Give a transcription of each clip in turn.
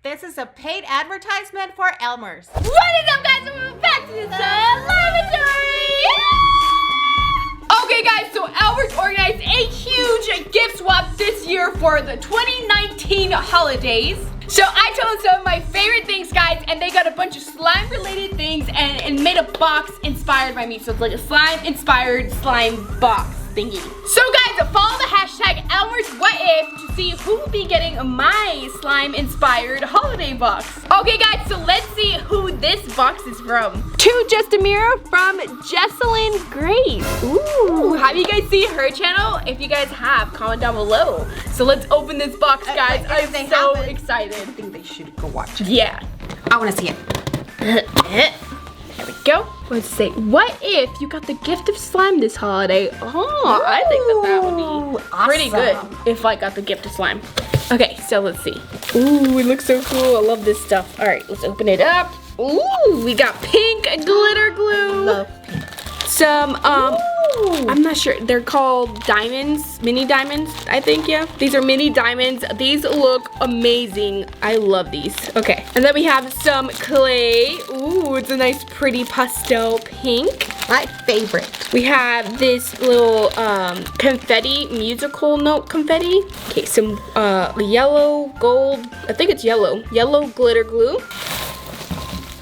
This is a paid advertisement for Elmers. What is up, guys? Welcome back to the Slimeatory. Okay, guys, so Elmers organized a huge gift swap this year for the 2019 holidays. So I told them some of my favorite things, guys, and they got a bunch of slime-related things and made a box inspired by me. So it's like a slime-inspired slime box thingy. So guys, follow the hashtag ElmersWhatIf to see who will be getting my slime-inspired holiday box. Okay, guys, so let's see who this box is from. To Just Ameerah from Jesselyn Grace. Ooh, have you guys seen her channel? If you guys have, comment down below. So let's open this box, guys. I'm so excited. I think they should go watch it. Yeah. I want to see it. There we go. Let's see. What if you got the gift of slime this holiday? Oh, I think that would be pretty good if I got the gift of slime. Okay, so let's see. Ooh, it looks so cool. I love this stuff. All right, let's open it up. Ooh, we got pink glitter glue. Love pink. Some, I'm not sure. They're called diamonds, mini diamonds, I think, yeah. These are mini diamonds. These look amazing. I love these. Okay, and then we have some clay. Ooh, it's a nice pretty pastel pink. My favorite. We have this little confetti, musical note confetti. Okay, some yellow, gold, I think it's yellow glitter glue.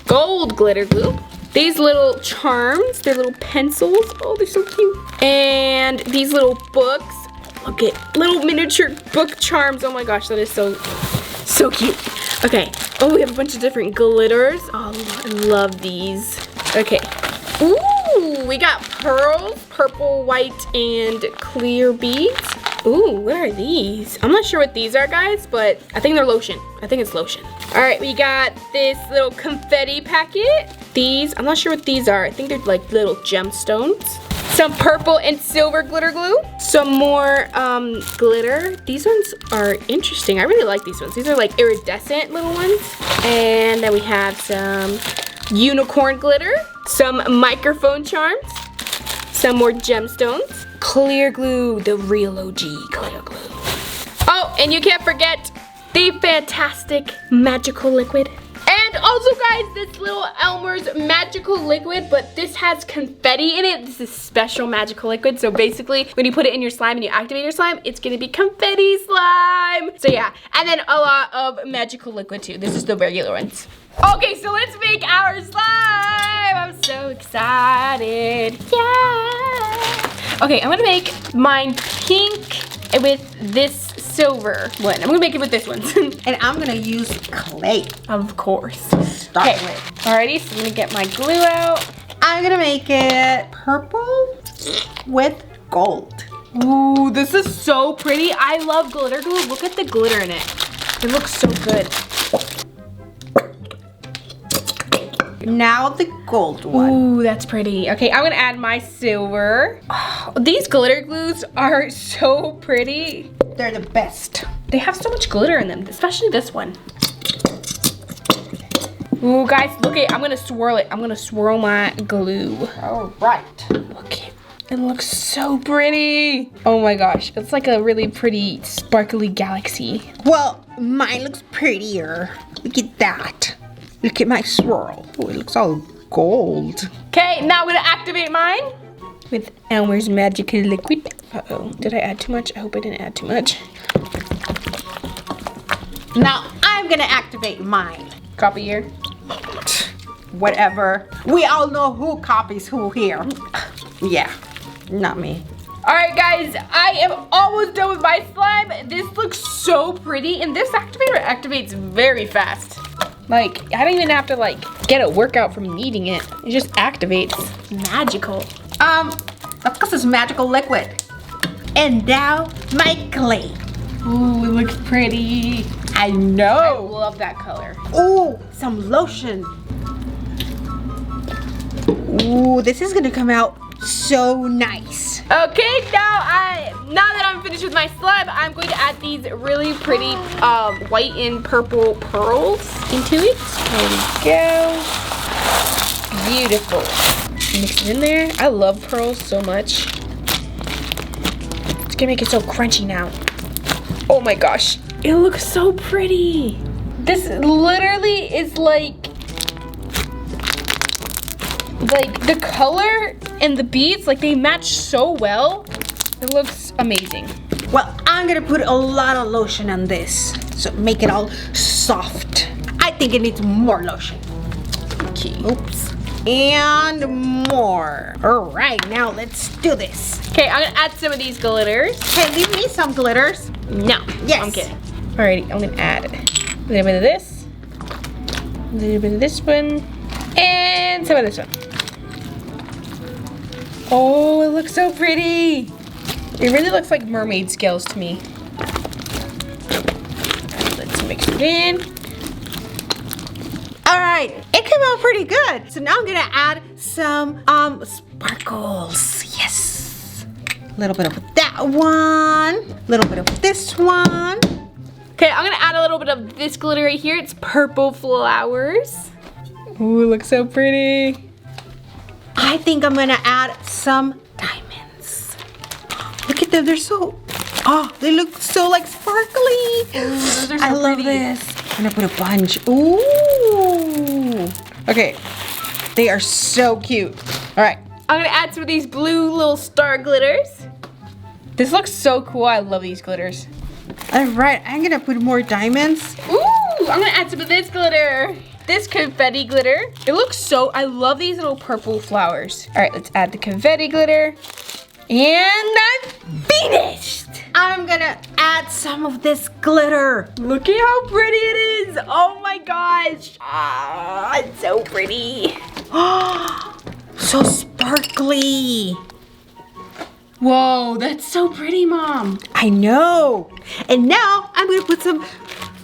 Gold glitter glue. These little charms, they're little pencils. Oh, they're so cute. And these little books. Look at little miniature book charms. Oh my gosh, that is so cute. Okay. Oh, we have a bunch of different glitters. Oh, I love these. Okay. Ooh, we got pearls, purple, white, and clear beads. Ooh, what are these? I'm not sure what these are, guys, but I think they're lotion. I think it's lotion. All right, we got this little confetti packet. These, I'm not sure what these are. I think they're like little gemstones. Some purple and silver glitter glue. Some more glitter. These ones are interesting. I really like these ones. These are like iridescent little ones. And then we have some unicorn glitter. Some microphone charms. Some more gemstones. Clear glue, the real OG clear glue. Oh, and you can't forget the fantastic magical liquid. And also, guys, this little Elmer's magical liquid, but this has confetti in it. This is special magical liquid. So basically, when you put it in your slime and you activate your slime, it's gonna be confetti slime. So yeah, and then a lot of magical liquid too. This is the regular ones. Okay, so let's make our slime. I'm so excited. Yeah. Okay, I'm gonna make mine pink with this silver one. I'm gonna make it with this one. And I'm gonna use clay. Of course. Start with. Alrighty, so I'm gonna get my glue out. I'm gonna make it purple with gold. Ooh, this is so pretty. I love glitter glue. Look at the glitter in it. It looks so good. Now the gold one. Ooh, that's pretty. Okay, I'm gonna add my silver. Oh, these glitter glues are so pretty. They're the best. They have so much glitter in them, especially this one. Ooh, guys, look at, I'm gonna swirl it. I'm gonna swirl my glue. All right. Look, it looks so pretty. Oh my gosh, it's like a really pretty sparkly galaxy. Well, mine looks prettier. Look at that. Look at my swirl. Oh, it looks all gold. Okay, now I'm gonna activate mine with Elmer's magical liquid. Uh-oh, did I add too much? I hope I didn't add too much. Now I'm gonna activate mine. Copy here. Whatever. We all know who copies who here. Yeah, not me. All right, guys, I am almost done with my slime. This looks so pretty, and this activator activates very fast. Like, I don't even have to like get a workout from kneading it. It just activates. Magical. That's because it's magical liquid. And now my clay. Ooh, it looks pretty. I know. I love that color. Ooh, some lotion. Ooh, this is gonna come out so nice. Okay, now that I'm finished with my slime, I'm going to add these really pretty white and purple pearls into it. There we go. Beautiful. Mix it in there. I love pearls so much. It's gonna make it so crunchy now. Oh my gosh, it looks so pretty. This literally is like the color and the beads, like they match so well. It looks amazing. Well, I'm gonna put a lot of lotion on this, so make it all soft. I think it needs more lotion. Okay. Oops. And more. All right, now let's do this. Okay, I'm gonna add some of these glitters. Hey, give me some glitters. No. Yes. I'm kidding. Alrighty, I'm gonna add a little bit of this, a little bit of this one, and some of this one. Oh, it looks so pretty. It really looks like mermaid scales to me. Let's mix it in. All right, it came out pretty good. So now I'm gonna add some sparkles. Yes. A little bit of that one. A little bit of this one. Okay, I'm gonna add a little bit of this glitter right here. It's purple flowers. Ooh, it looks so pretty. I think I'm gonna add some diamonds. Look at them, they're so, they look so like sparkly. Ooh, those are so I love pretty. this. I'm gonna put a bunch. Ooh. Okay, they are so cute. All right. I'm gonna add some of these blue little star glitters. This looks so cool. I love these glitters. All right, I'm gonna put more diamonds. Ooh, I'm gonna add some of this glitter. This confetti glitter. It looks so, I love these little purple flowers. All right, let's add the confetti glitter. And I'm finished. I'm gonna add some of this glitter. Look at how pretty it is. Oh my gosh. Ah, it's so pretty. So sparkly. Whoa, that's so pretty, Mom. I know. And now I'm gonna put some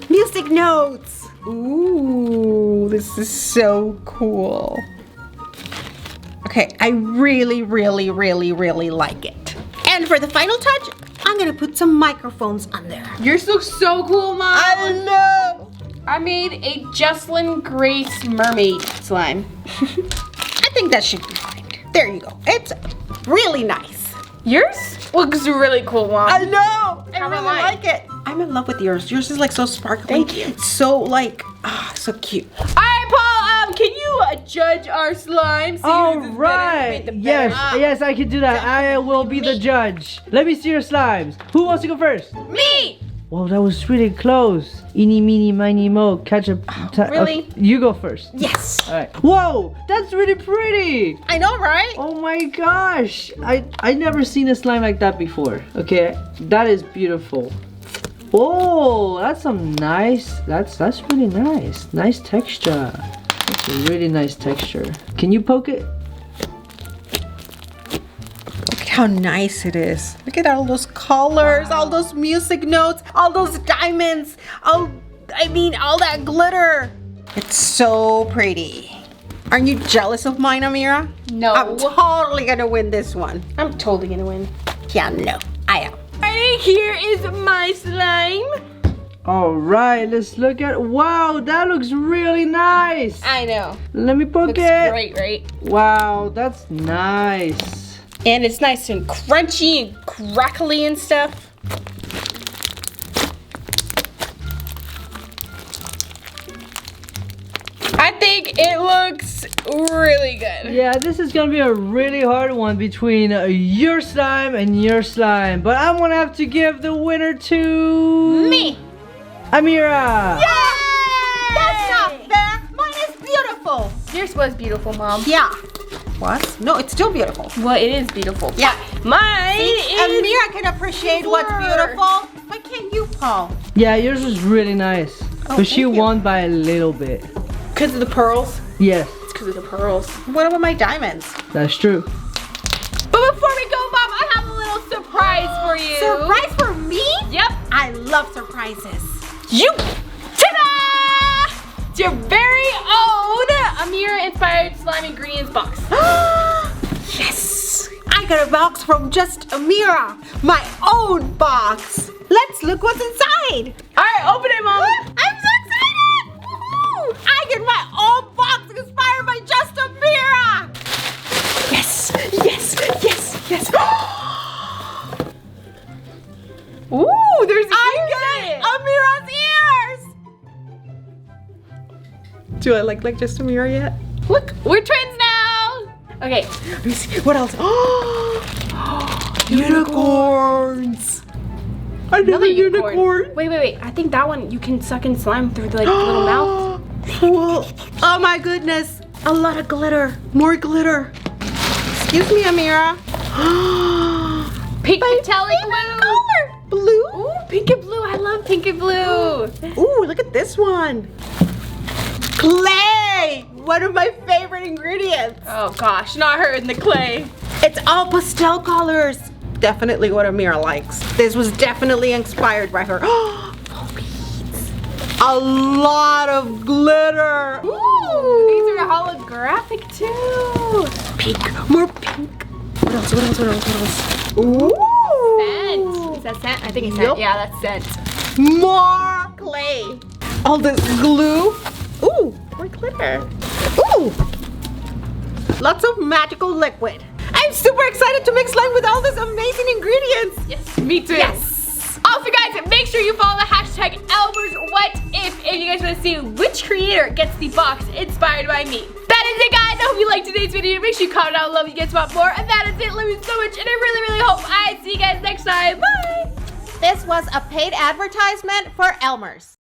music notes. Ooh, this is so cool. Okay, I really, really, really, really like it. And for the final touch, I'm gonna put some microphones on there. Yours looks so cool, Mom. I know. I made a Jocelyn Grace mermaid slime. I think that should be fine. There you go. It's really nice. Yours looks really cool, Mom. I know. I How really about mine? like it. I'm in love with yours. Yours is like so sparkly. Thank you. It's so like, so cute. All right, Paul, can you judge our slime? See All who's better, who right. made the Yes, better? yes, I can do that. I will be the judge. Let me see your slimes. Who wants to go first? Me! Whoa, that was really close. Eeny, meeny, miny, mo. Catch a. Really? Okay, you go first. Yes. All right. Whoa, that's really pretty. I know, right? Oh my gosh. I never seen a slime like that before. Okay, that is beautiful. Oh, that's some nice. That's really nice. Nice texture. That's a really nice texture. Can you poke it? Look at how nice it is. Look at all those colors, all those music notes, all those diamonds, all that glitter. It's so pretty. Aren't you jealous of mine, Ameerah? No. I'm totally gonna win this one. I'm totally gonna win. Yeah, no, I am. Right here is my slime. All right, let's look at. Wow, that looks really nice. I know. Let me poke Looks it. great, right? Wow, that's nice. And it's nice and crunchy and crackly and stuff. I think it looks really good. Yeah, this is gonna be a really hard one between your slime and your slime, but I'm gonna have to give the winner to Me. Ameerah. Yay! That's not fair. Mine is beautiful. Yours was beautiful, Mom. Yeah. What? No, it's still beautiful. Well, it is beautiful. Yeah. Mine is Ameerah can appreciate what's Sure. beautiful. Why can't you, Paul? Yeah, yours was really nice, Oh, but she thank you. won by a little bit. because of the pearls. Yes, It's because of the pearls. What about my diamonds? that's true. But before we go, Mom, I have a little surprise for you. Surprise for me? Yep. I love surprises. You. Ta-da! It's your very own Ameerah inspired slime ingredients box. Yes! I got a box from just Ameerah. My own box. Let's look what's inside. All right, open it, Mom. I'm so excited! Woohoo! I get my own box inspired by just Ameerah. Yes! Yes! Yes! Yes! Ooh, there's ears I in get it. Ameerah's ears! Do I look like just Ameerah yet? Look, we're twins now. Okay. Let me see. What else? Oh, unicorns. Another unicorn. Wait. I think that one you can suck in slime through the like, little mouth. Cool. Oh my goodness. A lot of glitter. More glitter. Excuse me, Ameerah. Pink metallic blue. Blue? Ooh, pink and blue. I love pink and blue. Ooh, look at this one. Clay! One of my favorite ingredients. Oh gosh, not her in the clay. It's all pastel colors. Definitely what Ameerah likes. This was definitely inspired by her. Oh, beads. A lot of glitter. Ooh, these are holographic too. Pink, more pink. What else? Ooh. Scent. Is that scent? I think it's scent. Yep. Yeah, that's scent. More clay. All this glue. Ooh, more glitter. Ooh. Lots of magical liquid. I'm super excited to make slime with all these amazing ingredients. Yes, me too. Yes. Also guys, make sure you follow the hashtag ElmersWhatIf if you guys want to see which creator gets the box inspired by me. That is it guys. I hope you liked today's video. Make sure you comment down below if you guys want more. And that is it. Love you so much. And I really hope I see you guys next time. Bye. This was a paid advertisement for Elmers.